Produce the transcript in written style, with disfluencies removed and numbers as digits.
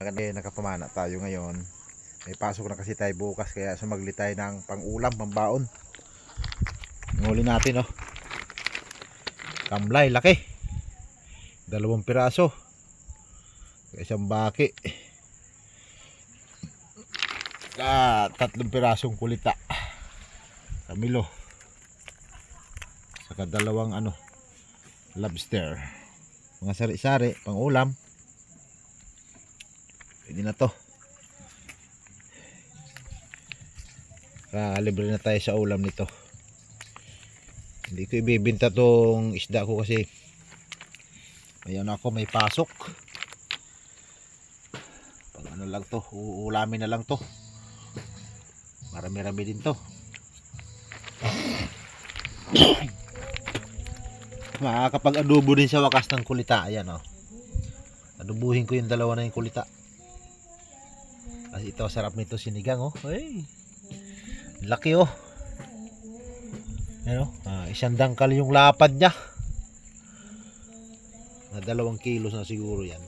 Nakapamana tayo ngayon. May pasok na kasi tayo bukas kaya sumagli tayo ng pang-ulam, pambaon. Nguli natin, oh. Tamlay, laki. 2 piraso. Isang baki. 3 pirasong kulita. Kamilo. Saka 2 lobster. Mga sari-sari, pang-ulam. Pwede na to. Libre na tayo sa ulam nito. Hindi ko ibibenta tong isda ko kasi ayan ako, may pasok. Pag ano lang to, uulamin na lang to. Marami-rami din to. Makakapag-adobo din sa wakas ng kulita. Ayan, oh. Adobuhin ko yung 2 na yung kulita. Kasi ito, sarap nito sinigang, oh. Hey. Laki, oh. Ano? 1 dangkal yung lapad niya. Na 2 kilos na siguro yan.